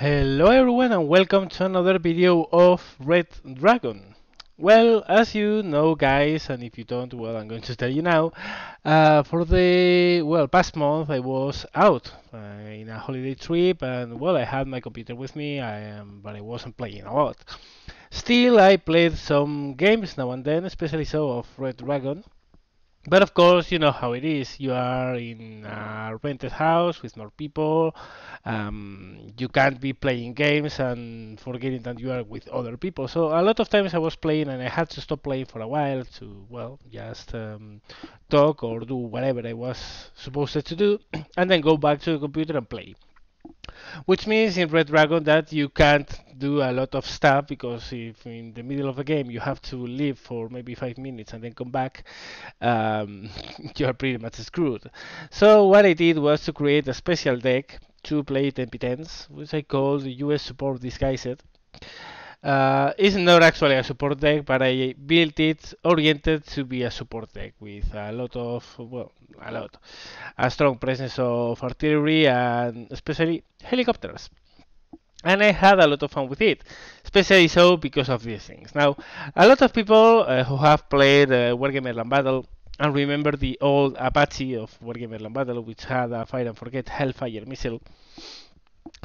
Hello everyone and welcome to another video of Red Dragon. Well, as you know guys, and if you don't, well, I'm going to tell you now. For the, past month I was out in a holiday trip and, well, I had my computer with me, but I wasn't playing a lot. Still, I played some games now and then, especially so of Red Dragon. But of course, you know how it is. You are in a rented house with more people. You can't be playing games and forgetting that you are with other people. So a lot of times I was playing and I had to stop playing for a while to, well, just talk or do whatever I was supposed to do, and then go back to the computer and play. Which means in Red Dragon that you can't do a lot of stuff, because if in the middle of a game you have to leave for maybe 5 minutes and then come back, you are pretty much screwed. So what I did was to create a special deck to play 10p10s, which I call the US Support Disguised. It's not actually a support deck, but I built it oriented to be a support deck with a lot of, a strong presence of artillery and especially helicopters. And I had a lot of fun with it, especially so because of these things. Now, a lot of people who have played Wargamer Land Battle and remember the old Apache of Wargamer Land Battle, which had a fire and forget Hellfire missile,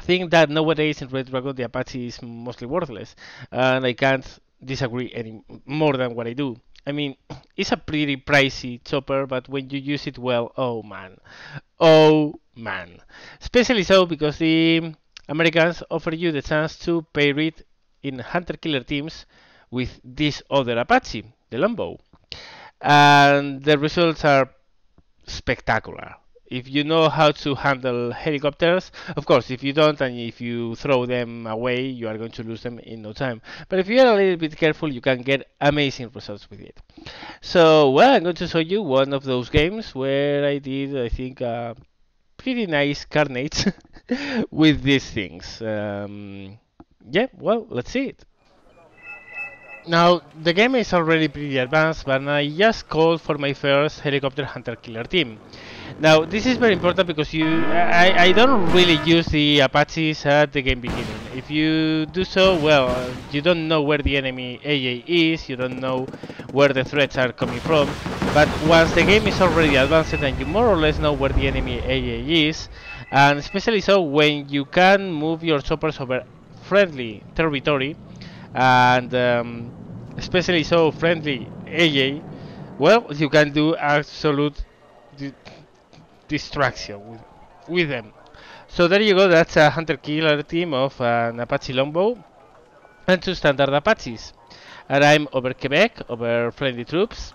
think that nowadays in Red Dragon the Apache is mostly worthless, and I can't disagree any more than what I do. I mean, it's a pretty pricey chopper, but when you use it well, oh man. Especially so because the Americans offer you the chance to pair it in hunter-killer teams with this other Apache, the Longbow, and the results are spectacular. If you know how to handle helicopters, of course, if you don't and if you throw them away, you are going to lose them in no time. But if you are a little bit careful, you can get amazing results with it. So, well, I'm going to show you one of those games where I did, I think, pretty nice carnage with these things. Yeah, well, let's see it. Now, the game is already pretty advanced, but I just called for my first helicopter hunter killer team. Now, this is very important because I don't really use the Apaches at the game beginning. If you do so, well, you don't know where the enemy AA is, you don't know where the threats are coming from, but once the game is already advanced and you more or less know where the enemy AA is, and especially so when you can move your choppers over friendly territory, and especially so friendly AA, well, you can do absolute distraction with them. So there you go, that's a hunter-killer team of an Apache Longbow and two standard Apaches. And I'm over Quebec, over friendly troops,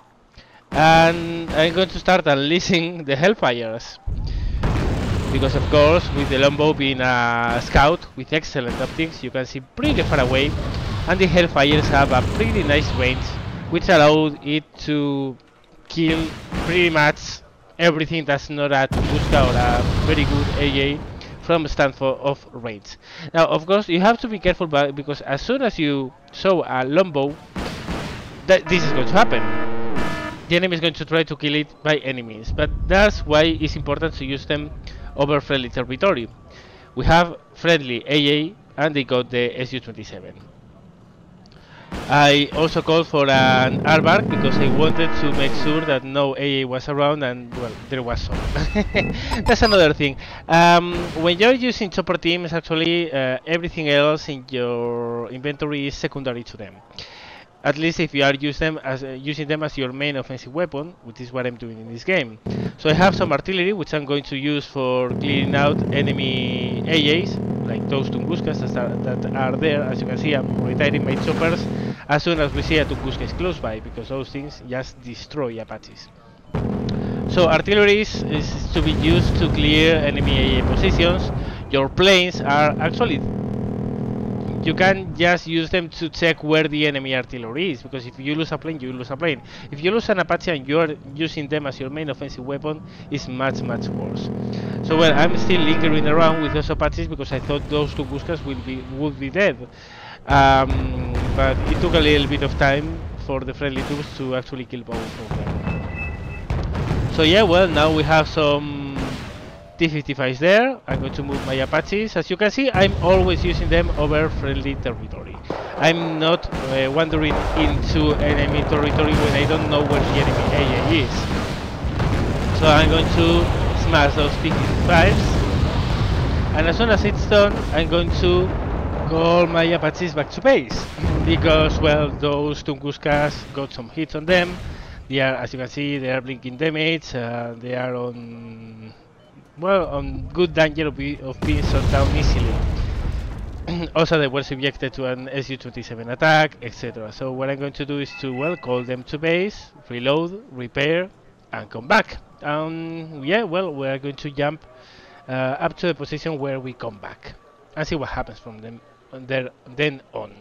and I'm going to start unleashing the Hellfires. Because of course, with the Longbow being a scout with excellent optics, you can see pretty far away, and the Hellfires have a pretty nice range, which allowed it to kill pretty much everything that's not a Tunguska or a very good AA from a standpoint of range. Now, of course, you have to be careful because as soon as you show a Longbow, this is going to happen. The enemy is going to try to kill it by any means, but that's why it's important to use them over friendly territory. We have friendly AA and they got the Su-27. I also called for an airbark because I wanted to make sure that no AA was around, and well, there was some. That's another thing. When you're using chopper teams, actually everything else in your inventory is secondary to them. At least if you are using them as your main offensive weapon, which is what I'm doing in this game. So I have some artillery, which I'm going to use for clearing out enemy AAs, like those Tunguskas that are there. As you can see, I'm retiring my choppers as soon as we see a Tunguska is close by, because those things just destroy Apaches. So artillery is to be used to clear enemy AA positions. Your planes are actually, you can just use them to check where the enemy artillery is, because if you lose a plane, you lose a plane. If you lose an Apache and you are using them as your main offensive weapon, it's much worse. So well, I'm still lingering around with those Apaches because I thought those two Guskas would be dead. But it took a little bit of time for the friendly troops to actually kill both of them. So yeah, well, now we have some T-55 is there. I'm going to move my Apaches. As you can see, I'm always using them over friendly territory. I'm not wandering into enemy territory when I don't know where the enemy AA is. So I'm going to smash those T-55s, and as soon as it's done, I'm going to call my Apaches back to base, because, well, those Tunguskas got some hits on them. They are, as you can see, they are blinking damage. They are on, well, on good danger of being shot down easily. Also, they were subjected to an Su-27 attack, etc. So what I'm going to do is to, well, call them to base, reload, repair, and come back. Yeah, well, we are going to jump up to the position where we come back and see what happens from them then on.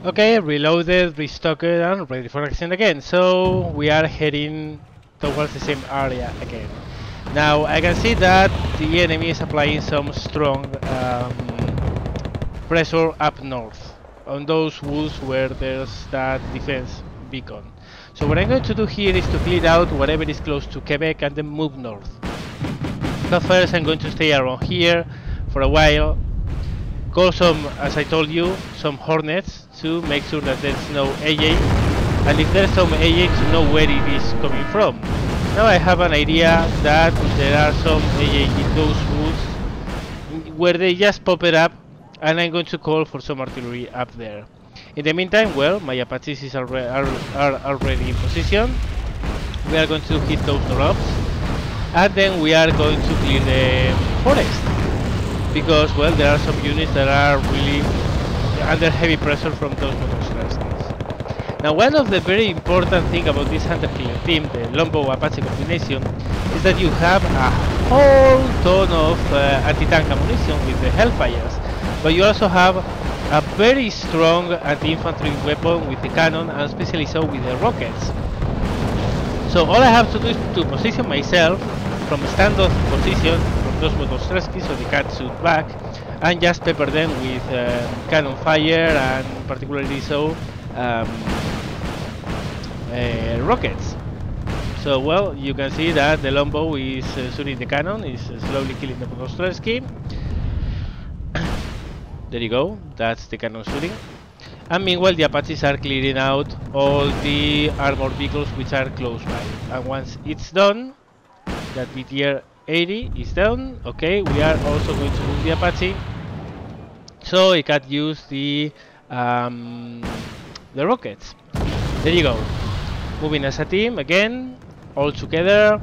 Okay, reloaded, restocked, and ready for action again. So we are heading towards the same area again. Now I can see that the enemy is applying some strong pressure up north on those woods where there's that defense beacon. So what I'm going to do here is to clear out whatever is close to Quebec and then move north. But first I'm going to stay around here for a while, call some, as I told you, some Hornets to make sure that there's no AA, and if there's some AA, to know where it is coming from. Now I have an idea that there are some AA in those woods where they just pop it up, and I'm going to call for some artillery up there. In the meantime, well, my Apaches are already in position. We are going to hit those drops, and then we are going to clear the forest, because, well, there are some units that are really under heavy pressure from those monsters. Now, one of the very important things about this hunter-killer team, the Lombo-Apache combination, is that you have a whole ton of anti-tank ammunition with the Hellfires, but you also have a very strong anti-infantry weapon with the cannon, and especially so with the rockets. So all I have to do is to position myself from a standoff position from those Motostreski so they can't shoot back, and just pepper them with cannon fire, and particularly so rockets. So, well, you can see that the Lombo is shooting the cannon, is slowly killing the Motostreski. There you go, that's the cannon shooting. And meanwhile the Apaches are clearing out all the armored vehicles which are close by. And once it's done, that BTR 80 is done, okay, we are also going to move the Apache so it can use the rockets. There you go, moving as a team again, all together,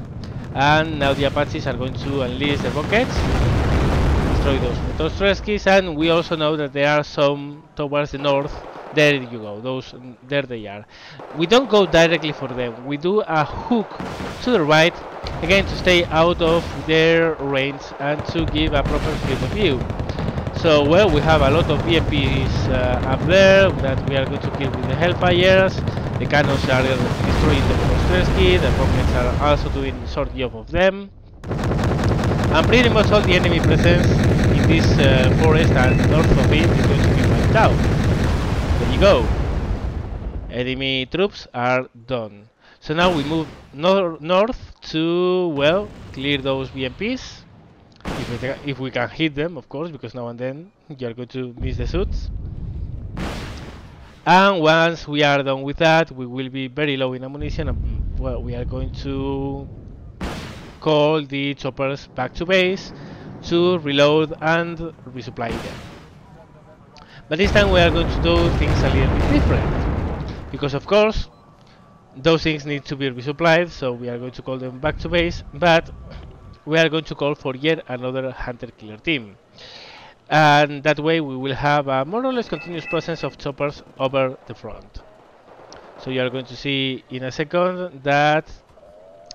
and now the Apaches are going to unleash the rockets, destroy those Motostreskis, and we also know that there are some towards the north. There you go, those, there they are. We don't go directly for them, we do a hook to the right, again to stay out of their range and to give a proper field of view. So, well, we have a lot of VMPs up there that we are going to kill with the Hellfires. The cannons are destroying the Motostreski, the rockets are also doing a short job of them. And pretty much all the enemy presence in this forest and north of it is going to be wiped out. There you go. Enemy troops are done. So now we move north to, well, clear those VMPs. If we can hit them, of course, because now and then you are going to miss the shoots. And once we are done with that, we will be very low in ammunition, and, well, we are going to call the choppers back to base to reload and resupply them. But this time we are going to do things a little bit different, because of course those things need to be resupplied, so we are going to call them back to base, but we are going to call for yet another hunter-killer team. And that way we will have a more or less continuous presence of choppers over the front. So you are going to see in a second that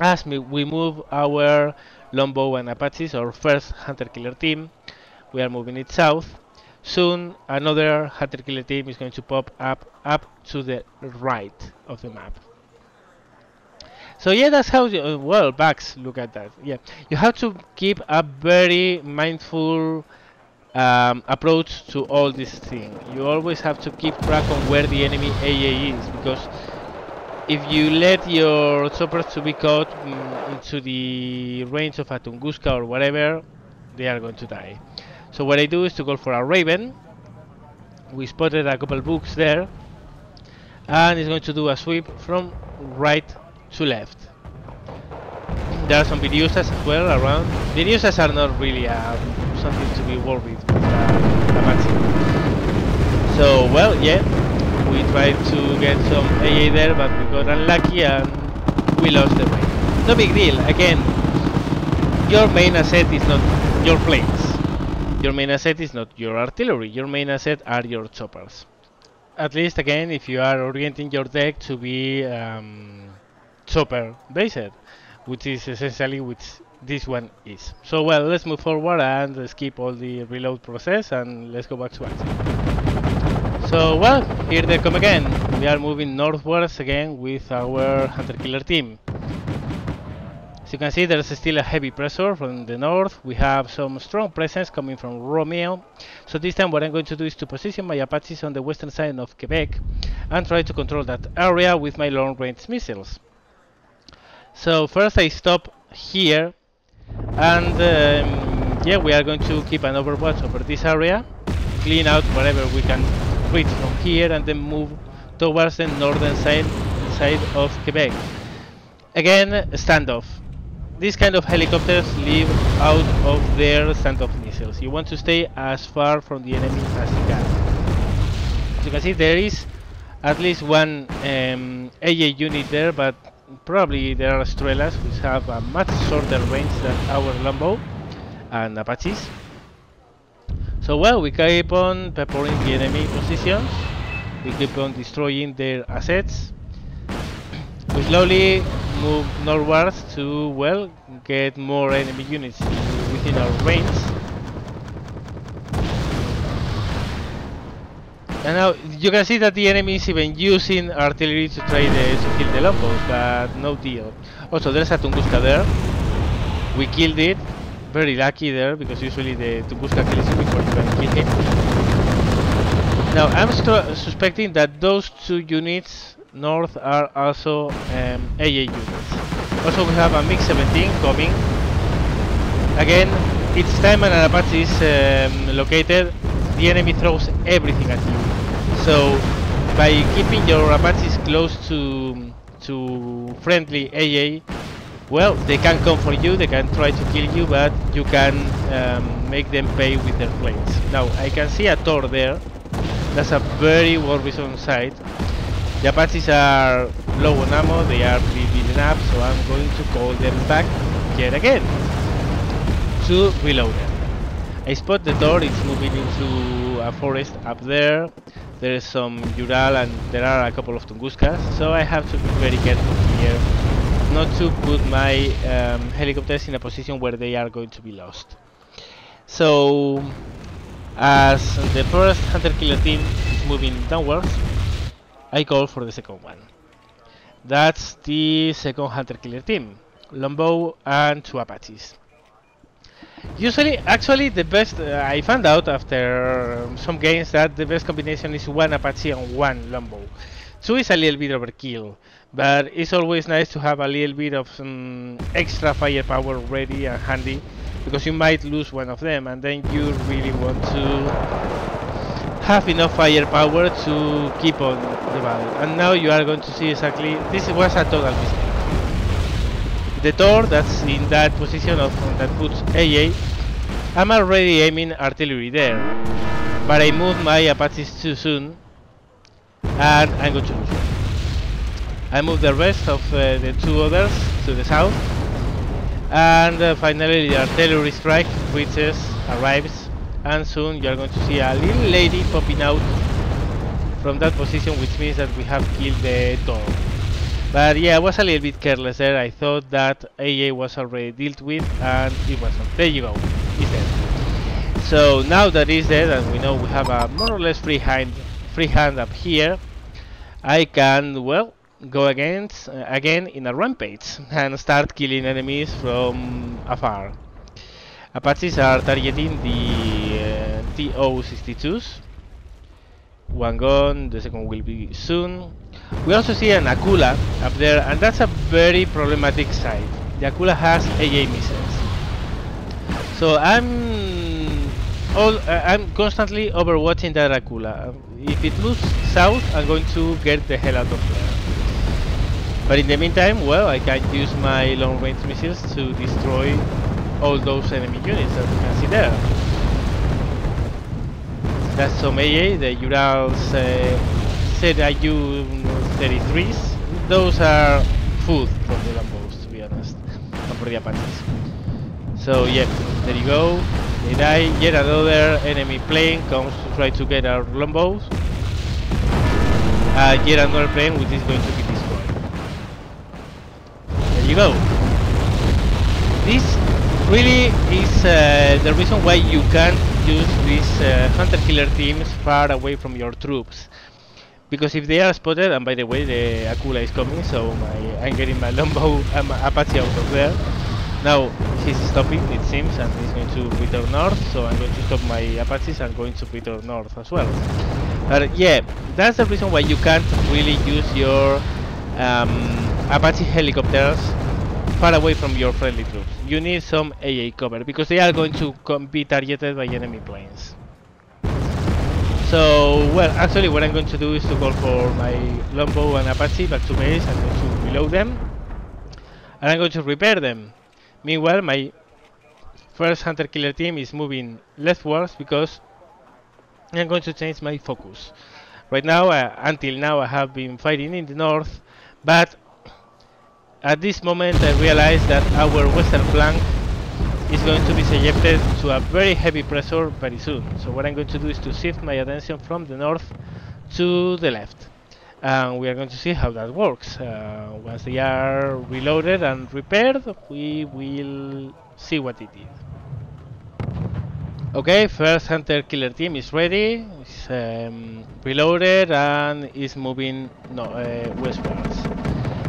as we move our Lombo and Apaches, our first hunter-killer team, we are moving it south. Soon another hunter-killer team is going to pop up to the right of the map. So yeah, that's how you, well, Bugs, look at that. Yeah, you have to keep a very mindful approach to all this thing. You always have to keep track on where the enemy AA is, because if you let your choppers to be caught into the range of a Tunguska or whatever, they are going to die. So what I do is to go for a Raven. We spotted a couple books there, and it's going to do a sweep from right to left. There are some Viriusas as well around. Viriusas are not really something to be worried with Apache. So, well, yeah, we tried to get some AA there, but we got unlucky and we lost the way. No big deal. Again, your main asset is not your planes. Your main asset is not your artillery. Your main asset are your choppers. At least, again, if you are orienting your deck to be chopper based, which is essentially which this one is. So, well, let's move forward and skip all the reload process and let's go back to action. So, well, here they come again. We are moving northwards again with our hunter-killer team. As you can see, there's still a heavy pressure from the north. We have some strong presence coming from Romeo. So this time what I'm going to do is to position my Apaches on the western side of Quebec and try to control that area with my long-range missiles. So first I stop here, and yeah, we are going to keep an overwatch over this area, clean out whatever we can reach from here, and then move towards the northern side of Quebec. Again, standoff. These kind of helicopters live out of their standoff missiles. You want to stay as far from the enemy as you can. As you can see, there is at least one AA unit there, but probably there are Strellas which have a much shorter range than our Longbow and Apaches. So well, we keep on peppering the enemy positions. We keep on destroying their assets. We slowly move northwards to, well, get more enemy units within our range. And now you can see that the enemy is even using artillery to try to kill the Longbows, but no deal. Also, there's a Tunguska there. We killed it. Very lucky there, because usually the Tunguska kills you before you can kill him. Now, I'm suspecting that those two units north are also AA units. Also, we have a MiG-17 coming. Again, each time an Apache is located, the enemy throws everything at you. So, by keeping your Apaches close to friendly AA, well, they can come for you, they can try to kill you, but you can make them pay with their planes. Now, I can see a Tor there. That's a very worrisome sight. The Apaches are low on ammo, they are pretty beaten up, so I'm going to call them back yet again to reload them. I spot the Tor, it's moving into a forest up there. There is some Ural and there are a couple of Tunguskas, so I have to be very careful here not to put my helicopters in a position where they are going to be lost. So, as the first hunter-killer team is moving downwards, I call for the second one. That's the second hunter-killer team, Longbow and 2 Apaches. Usually, actually, the best, I found out after some games that the best combination is 1 Apache and 1 Longbow. 2 is a little bit overkill, but it's always nice to have a little bit of some extra firepower ready and handy, because you might lose one of them, and then you really want to have enough firepower to keep on the battle. And now you are going to see exactly, this was a total mistake. The Tor that's in that position of that puts AA, I'm already aiming artillery there, but I moved my Apaches too soon and I'm going to lose one. I moved the rest of the 2 others to the south, and finally the artillery strike arrives, and soon you are going to see a little lady popping out from that position, which means that we have killed the Tor. But yeah, I was a little bit careless there. I thought that AA was already dealt with, and it wasn't. There you go, it's dead. So now that it's dead, and we know we have a more or less free hand up here, I can, well, go again in a rampage and start killing enemies from afar. Apaches are targeting the TO-62s. One gone, the second will be soon. We also see an Akula up there, and that's a very problematic site. The Akula has AA missiles, so I'm constantly overwatching that Akula. If it moves south, I'm going to get the hell out of there. But in the meantime, well, I can use my long-range missiles to destroy all those enemy units that you can see there. That's some AA, the Urals ZIU-33s. Those are food for the Lambos, to be honest, and for the Apaches. So yeah, there you go. They die. Yet another enemy plane comes to try to get our Lambos. Yet another plane which is going to be destroyed. There you go. This really is the reason why you can't use these hunter-killer teams far away from your troops. Because if they are spotted, and by the way, the Akula is coming, so I'm getting my Lombo Apache out of there. Now he's stopping, it seems, and he's going to return north, so I'm going to stop my Apaches and going to return north as well. But yeah, that's the reason why you can't really use your Apache helicopters far away from your friendly troops. You need some AA cover, because they are going to be targeted by enemy planes. So, well, actually what I'm going to do is to call for my Lombo and Apache back to base. I'm going to reload them, and I'm going to repair them. Meanwhile, my first hunter-killer team is moving leftwards because I'm going to change my focus. Right now, until now, I have been fighting in the north, but at this moment I realize that our western flank is going to be subjected to a very heavy pressure very soon. So what I'm going to do is to shift my attention from the north to the left. And we are going to see how that works. Once they are reloaded and repaired, we will see what it did. Okay, first hunter-killer team is ready. It's reloaded and is moving westwards.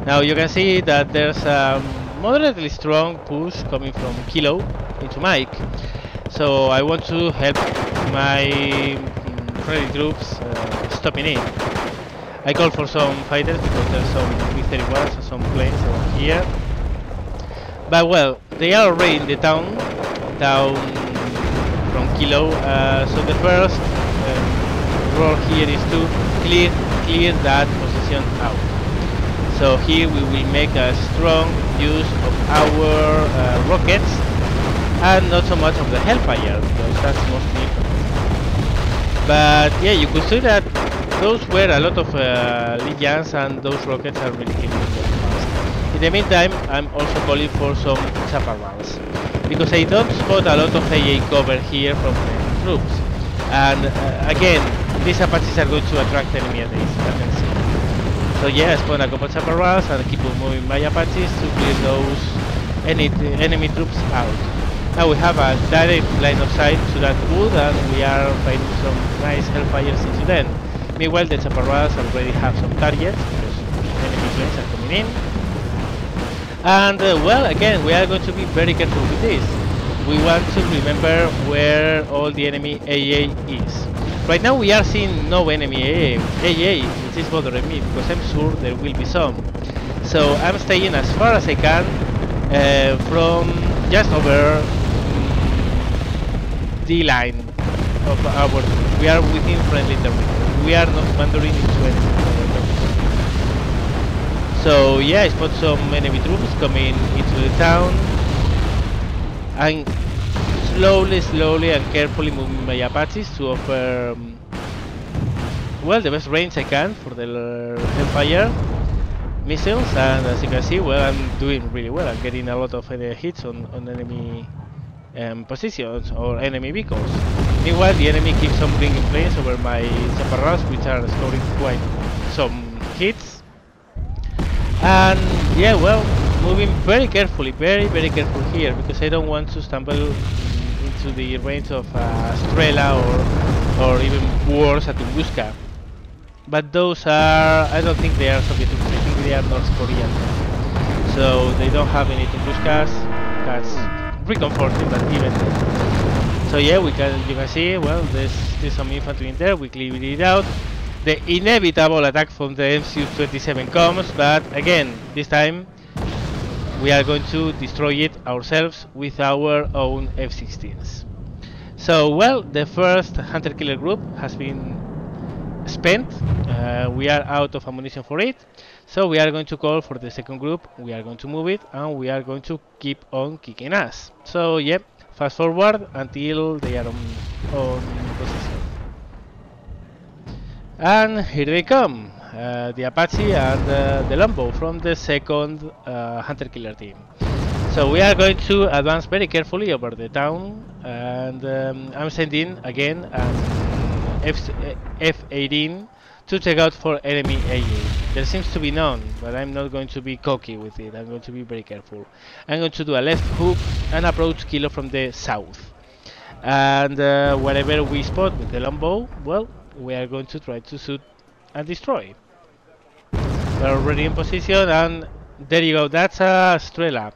Now you can see that there's a moderately strong push coming from Kilo into Mike. So I want to help my friendly troops stopping in. I call for some fighters because there's some B-31s and some planes around here. But well, they are already in the town, down from Kilo. So the first role here is to clear that position out. So here we will make a strong use of our rockets and not so much of the Hellfire, because that's mostly. But yeah, you could see that those were a lot of Legions, and those rockets are really killing them fast. In the meantime, I'm also calling for some chaparrals, because I don't spot a lot of AA cover here from the troops. And again, these Apaches are going to attract enemy attention. So yeah, I spawn a couple chaparrals and keep on moving my Apaches to clear those enemy troops out. Now we have a direct line of sight to that wood, and we are fighting some nice Hellfires into them. Meanwhile, the chaparrals already have some targets because enemy planes are coming in. And well, again, we are going to be very careful with this. We want to remember where all the enemy AA is. Right now we are seeing no enemy AA, which is bothering me because I'm sure there will be some. So I'm staying as far as I can from just over the line of our. We are within friendly territory. We are not wandering into enemy territory. So yeah, I spot some enemy troops coming into the town. And slowly and carefully moving my Apaches to offer well, the best range I can for the Hellfire missiles, and as you can see, well, I'm doing really well. I'm getting a lot of hits on enemy positions or enemy vehicles. Meanwhile, the enemy keeps on bringing planes over my chaparrals, which are scoring quite some hits. And yeah, well, moving very carefully, very careful here, because I don't want to stumble into the range of Strela or even worse, a Tunguska. But those are, I don't think they are Soviet troops, I think they are North Korean. So they don't have any Tunguskas. That's reconforting, but even so yeah, you can see, well, there's some infantry in there, we cleared it out. the inevitable attack from the MCU-27 comes, but again, this time we are going to destroy it ourselves with our own F-16s. So, well, the first hunter-killer group has been spent. We are out of ammunition for it, so we are going to call for the second group. We are going to move it, and we are going to keep on kicking ass. So, yep, fast forward until they are on position. And here they come, the Apache and the Longbow from the second hunter-killer team. So we are going to advance very carefully over the town, and I'm sending again an F-18 to check out for enemy AA. There seems to be none, but I'm not going to be cocky with it. I'm going to be very careful. I'm going to do a left hook and approach Kilo from the south. And wherever we spot with the Longbow, well, we are going to try to shoot and destroy. We're already in position, and there you go. That's a Strela.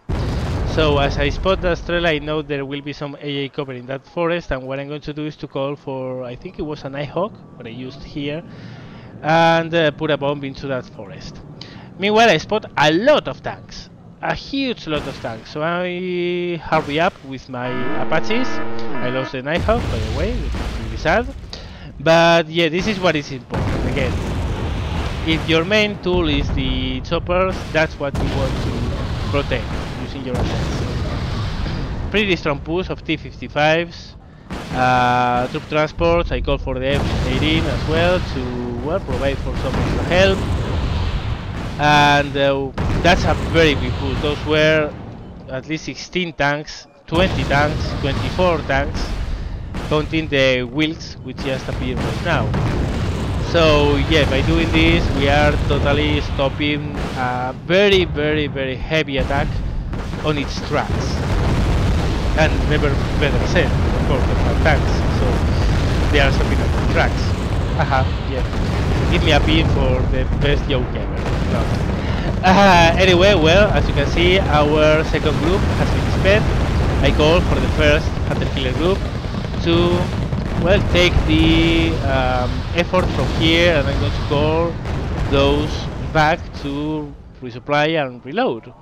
So as I spot the Strela, I know there will be some AA cover in that forest, and what I'm going to do is to call for, I think it was a Nighthawk, what I used here, and put a bomb into that forest. Meanwhile, I spot a lot of tanks, a huge lot of tanks, so I hurry up with my Apaches. I lost the Nighthawk, by the way, which is really sad. But yeah, this is what is important. Again, if your main tool is the choppers, that's what you want to protect using your assets. Pretty strong push of T-55s, troop transports. I call for the F-18 as well to, well, provide for some extra help. And that's a very big push. Those were at least 16 tanks, 20 tanks, 24 tanks, counting the Wilks which just appeared right now. So yeah, by doing this we are totally stopping a very heavy attack on its tracks. And never better said, of course, there are tanks, so they are stopping at the tracks. Haha, yeah. Give me a pin for the best joke ever. No. Anyway, well, as you can see, our second group has been spent. I call for the first hunter-killer group to, well, take the effort from here, and I'm going to call those back to resupply and reload.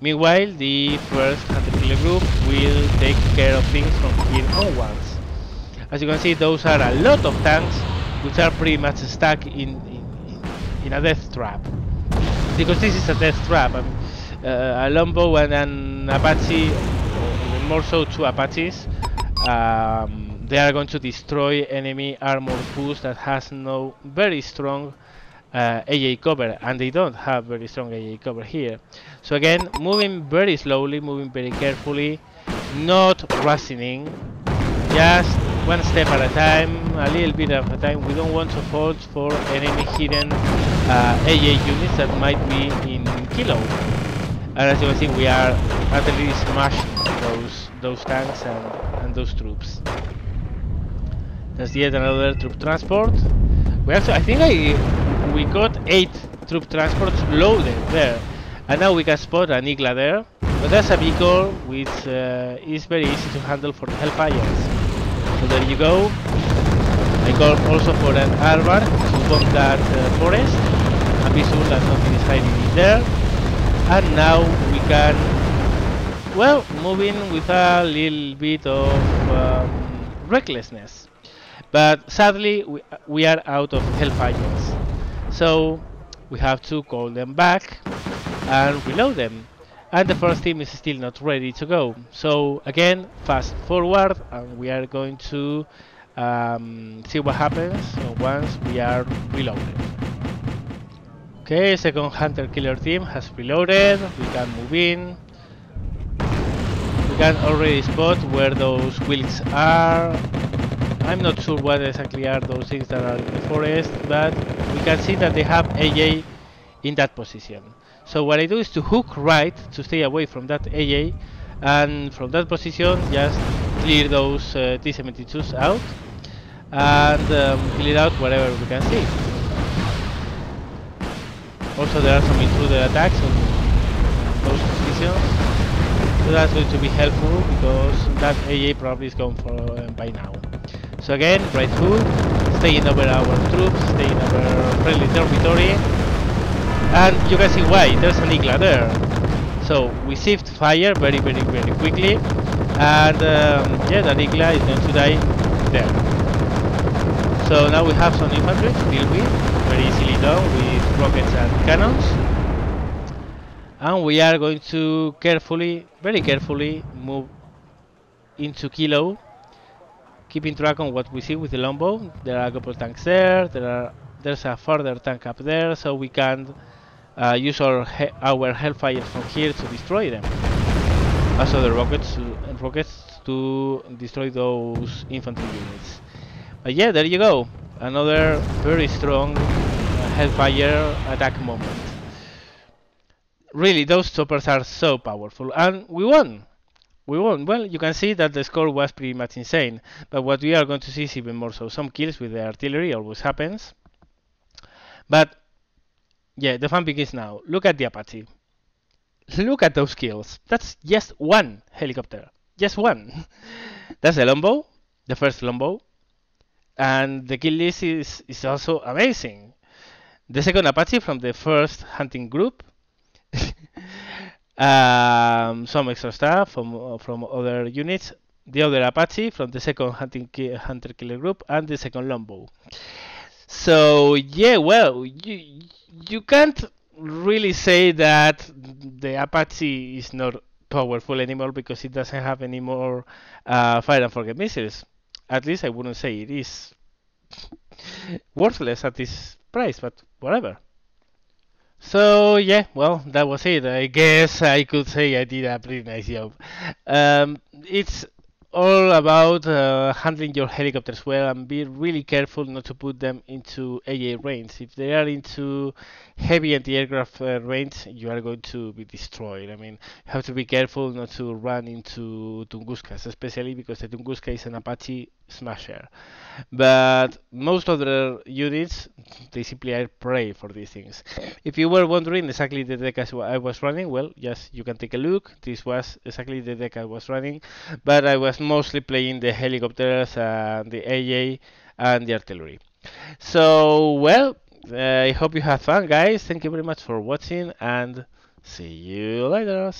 Meanwhile, the first hunter-killer group will take care of things from here onwards. As you can see, those are a lot of tanks which are pretty much stuck in a death trap. Because this is a death trap. A Longbow and an Apache, or even more so two Apaches, they are going to destroy enemy armor push that has no very strong AA cover, and they don't have very strong AA cover here. So again, moving very slowly, moving very carefully, not rushing in, just one step at a time, a little bit at a time. We don't want to fall for enemy hidden AA units that might be in Kilo. And as you can see, we are utterly smashing those tanks and those troops. There's yet another troop transport. We actually, I think we got 8 troop transports loaded there, and now we can spot an Igla there. But that's a vehicle which is very easy to handle for the Hellfires. So there you go. I call also for an Alvar to bomb that forest and be sure that nothing is hiding in there. And now we can, well, move in with a little bit of recklessness. But sadly, we are out of Hellfires, so we have to call them back and reload them. And the first team is still not ready to go. So again, fast forward, and we are going to see what happens once we are reloaded. Okay, second hunter-killer team has reloaded. We can move in. We can already spot where those Wilks are. I'm not sure what exactly are those things that are in the forest, but we can see that they have AA in that position. So what I do is to hook right to stay away from that AA, and from that position just clear those T-72s out and clear out whatever we can see. Also there are some intruder attacks on those positions, so that's going to be helpful because that AA probably is gone for by now. So again, right hook, taking over our troops, taking over friendly territory. And you can see why, there's an Igla there. So we shift fire very quickly, and yeah, that Igla is going to die there. So now we have some infantry to deal with, very easily done with rockets and cannons. And we are going to very carefully move into Kilo, keeping track on what we see with the longbow. There are a couple of tanks there, there's a further tank up there, so we can use our hellfire from here to destroy them. Also the rockets to destroy those infantry units. But yeah, there you go. Another very strong hellfire attack moment. Really, those choppers are so powerful, and we won. We won. Well, you can see that the score was pretty much insane, but what we are going to see is even more so. Some kills with the artillery always happens, but yeah, the fun begins now. Look at the Apache. Look at those kills. That's just one helicopter. Just one. That's the longbow, the first longbow, and the kill list is also amazing. The second Apache from the first hunting group. Some extra stuff from other units. The other Apache from the second hunter killer group, and the second longbow. So yeah, well, you can't really say that the Apache is not powerful anymore because it doesn't have any more fire and forget missiles. At least I wouldn't say it is worthless at this price, but whatever. So yeah, well, that was it. I guess I could say I did a pretty nice job. It's all about handling your helicopters well and be really careful not to put them into AA range. If they are into heavy anti-aircraft range, you are going to be destroyed. I mean, you have to be careful not to run into Tunguskas, especially because the Tunguska is an Apache smasher. But most other units, they simply are prey for these things. If you were wondering exactly the deck I was running, well, yes, you can take a look. This was exactly the deck I was running, but I was mostly playing the helicopters, the AA, and the artillery. So, well, I hope you had fun, guys. Thank you very much for watching, and see you later.